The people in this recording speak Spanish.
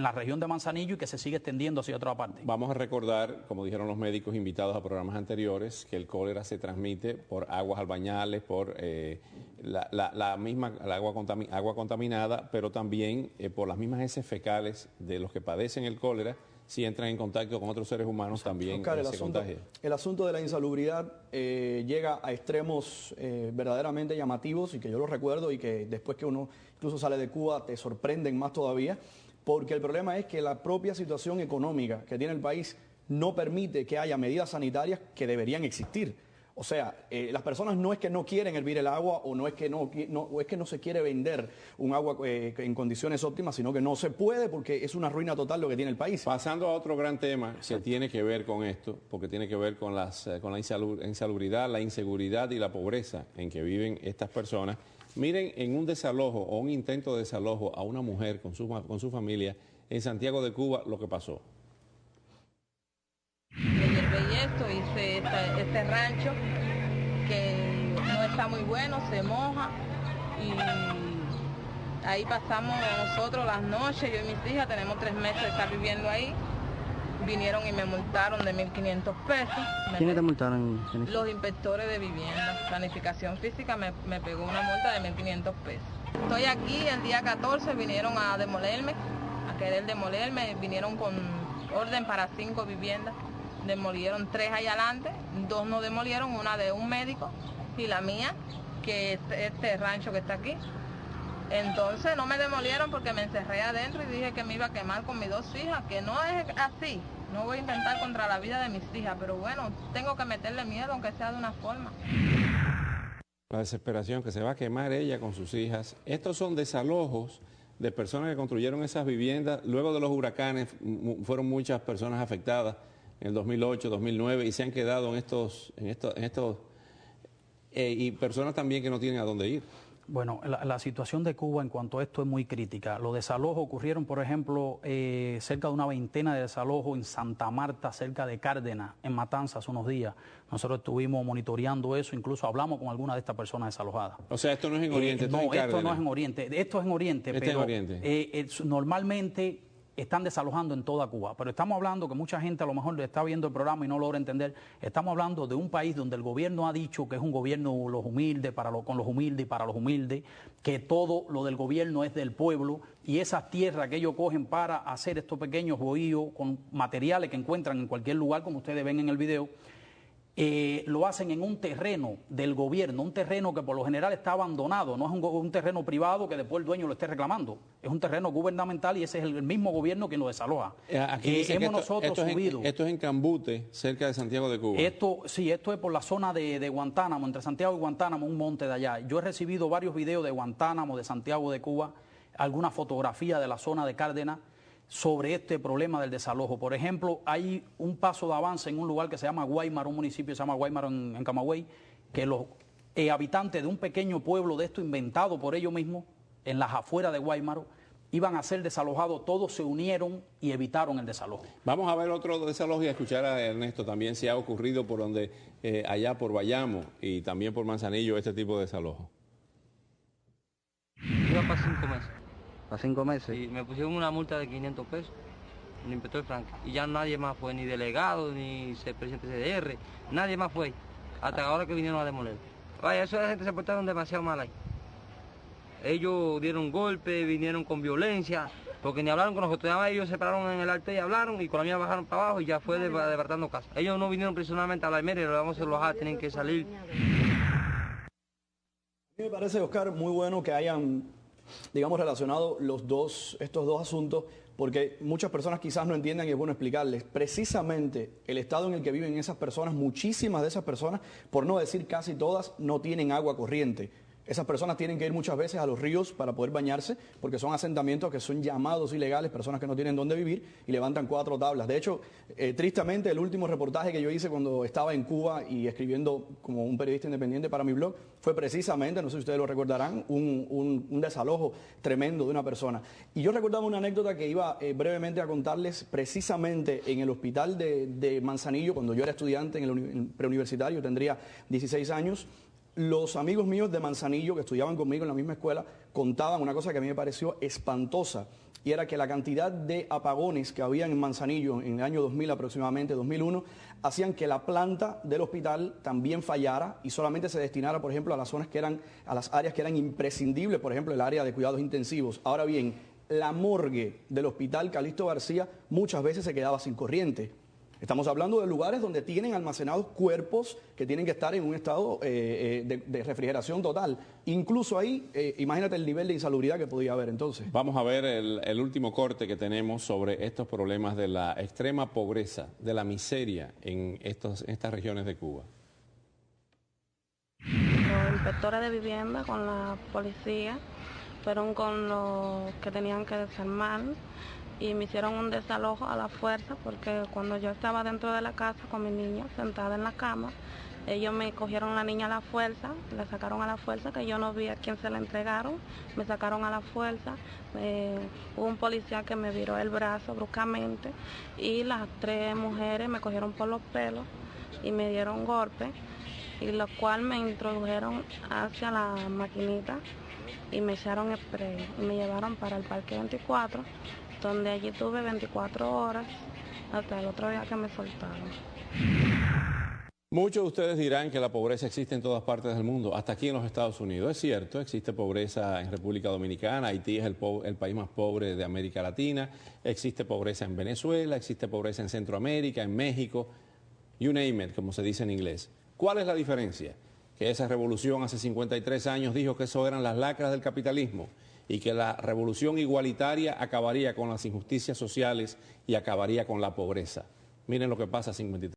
la región de Manzanillo y que se sigue extendiendo hacia otra parte. Vamos a recordar, como dijeron los médicos invitados a programas anteriores, que el cólera se transmite por aguas albañales, por agua contaminada, pero también por las mismas heces fecales de los que padecen el cólera. Si entran en contacto con otros seres humanos, también se contagia. El asunto de la insalubridad llega a extremos verdaderamente llamativos, y que yo lo recuerdo, y que después que uno incluso sale de Cuba te sorprenden más todavía, porque el problema es que la propia situación económica que tiene el país no permite que haya medidas sanitarias que deberían existir. O sea, las personas no es que no quieren hervir el agua, o no es que no se quiere vender un agua en condiciones óptimas, sino que no se puede porque es una ruina total lo que tiene el país. Pasando a otro gran tema que tiene que ver con esto, porque tiene que ver con la insalubridad, la inseguridad y la pobreza en que viven estas personas. Miren, en un desalojo o un intento de desalojo a una mujer con su familia en Santiago de Cuba, lo que pasó. Hice este rancho que no está muy bueno, se moja, y ahí pasamos nosotros las noches, yo y mis hijas, tenemos 3 meses de estar viviendo ahí. Vinieron y me multaron de 1.500 pesos. ¿Quiénes te multaron? Los inspectores de vivienda. Planificación física me pegó una multa de 1.500 pesos. Estoy aquí, el día 14 vinieron a demolerme, a querer demolerme, vinieron con orden para 5 viviendas. Demolieron 3 ahí adelante, 2 no demolieron, una de un médico y la mía, que es este rancho que está aquí. Entonces no me demolieron porque me encerré adentro y dije que me iba a quemar con mis 2 hijas, que no es así. No voy a intentar contra la vida de mis hijas, pero bueno, tengo que meterle miedo, aunque sea de una forma. La desesperación, que se va a quemar ella con sus hijas. Estos son desalojos de personas que construyeron esas viviendas. Luego de los huracanes fueron muchas personas afectadas en el 2008, 2009, y se han quedado y personas también que no tienen a dónde ir. Bueno, la situación de Cuba en cuanto a esto es muy crítica. Los desalojos ocurrieron, por ejemplo, cerca de una veintena de desalojos en Santa Marta, cerca de Cárdenas, en Matanzas, hace unos días. Nosotros estuvimos monitoreando eso, incluso hablamos con algunas de estas personas desalojadas. O sea, esto no es en Oriente, esto es en Cárdenas. No, esto no es en Oriente. Esto es en Oriente, pero en Oriente. Normalmente están desalojando en toda Cuba, pero estamos hablando que mucha gente a lo mejor está viendo el programa y no logra entender. Estamos hablando de un país donde el gobierno ha dicho que es un gobierno con los humildes y para los humildes, que todo lo del gobierno es del pueblo, y esas tierras que ellos cogen para hacer estos pequeños bohíos con materiales que encuentran en cualquier lugar, como ustedes ven en el video, lo hacen en un terreno del gobierno, un terreno que por lo general está abandonado, no es un terreno privado que después el dueño lo esté reclamando, es un terreno gubernamental y ese es el mismo gobierno que lo desaloja. Aquí dice que esto es en Cambute, cerca de Santiago de Cuba. Esto es por la zona de Guantánamo, entre Santiago y Guantánamo, un monte de allá. Yo he recibido varios videos de Guantánamo, de Santiago de Cuba, alguna fotografía de la zona de Cárdenas, sobre este problema del desalojo. Por ejemplo, hay un paso de avance en un lugar que se llama Guaymaro, un municipio que se llama Guaymaro en Camagüey, que los habitantes de un pequeño pueblo de esto inventado por ellos mismos, en las afueras de Guaymaro, iban a ser desalojados, todos se unieron y evitaron el desalojo. Vamos a ver otro desalojo y a escuchar a Ernesto también si ha ocurrido por donde, allá por Bayamo y también por Manzanillo, este tipo de desalojo. Iba para 5 meses. ¿A 5 meses? Y me pusieron una multa de 500 pesos, el inspector Frank. Y ya nadie más fue, ni delegado, ni presidente CDR, nadie más fue, hasta ahora que vinieron a demoler. Vaya, eso de la gente se portaron demasiado mal ahí. Ellos dieron golpes, vinieron con violencia, porque ni hablaron con nosotros. Ya ellos se pararon en el arte y hablaron, y con la mía bajaron para abajo y ya fue desbaratando casa. Ellos no vinieron personalmente a hablar, mire, lo vamos a alojar, tienen que salir. A mí me parece, Oscar, muy bueno que hayan, digamos, relacionado estos dos asuntos, porque muchas personas quizás no entiendan y es bueno explicarles. Precisamente el estado en el que viven esas personas, muchísimas de esas personas, por no decir casi todas, no tienen agua corriente. Esas personas tienen que ir muchas veces a los ríos para poder bañarse, porque son asentamientos que son llamados ilegales, personas que no tienen dónde vivir y levantan 4 tablas. De hecho, tristemente, el último reportaje que yo hice cuando estaba en Cuba y escribiendo como un periodista independiente para mi blog, fue precisamente, no sé si ustedes lo recordarán, un desalojo tremendo de una persona. Y yo recordaba una anécdota que iba brevemente a contarles precisamente en el hospital de Manzanillo, cuando yo era estudiante en el preuniversitario, tendría 16 años. Los amigos míos de Manzanillo, que estudiaban conmigo en la misma escuela, contaban una cosa que a mí me pareció espantosa, y era que la cantidad de apagones que habían en Manzanillo en el año 2000 aproximadamente, 2001, hacían que la planta del hospital también fallara y solamente se destinara, por ejemplo, a las zonas que eran, a las áreas que eran imprescindibles, por ejemplo, el área de cuidados intensivos. Ahora bien, la morgue del hospital Calixto García muchas veces se quedaba sin corriente. Estamos hablando de lugares donde tienen almacenados cuerpos que tienen que estar en un estado de refrigeración total. Incluso ahí, imagínate el nivel de insalubridad que podía haber entonces. Vamos a ver el último corte que tenemos sobre estos problemas de la extrema pobreza, de la miseria en estas regiones de Cuba. Los inspectores de vivienda con la policía fueron con los que tenían que desarmar y me hicieron un desalojo a la fuerza porque cuando yo estaba dentro de la casa con mi niña sentada en la cama, ellos me cogieron a la niña a la fuerza, la sacaron a la fuerza, que yo no vi a quién se la entregaron, me sacaron a la fuerza, hubo un policía que me viró el brazo bruscamente y las 3 mujeres me cogieron por los pelos y me dieron golpes, y lo cual me introdujeron hacia la maquinita y me echaron spray y me llevaron para el Parque 24, donde allí tuve 24 horas hasta el otro día que me soltaron. Muchos de ustedes dirán que la pobreza existe en todas partes del mundo, hasta aquí en los Estados Unidos. Es cierto, existe pobreza en República Dominicana, Haití es el país más pobre de América Latina, existe pobreza en Venezuela, existe pobreza en Centroamérica, en México, you name it, como se dice en inglés. ¿Cuál es la diferencia? Que esa revolución hace 53 años dijo que eso eran las lacras del capitalismo y que la revolución igualitaria acabaría con las injusticias sociales y acabaría con la pobreza. Miren lo que pasa 53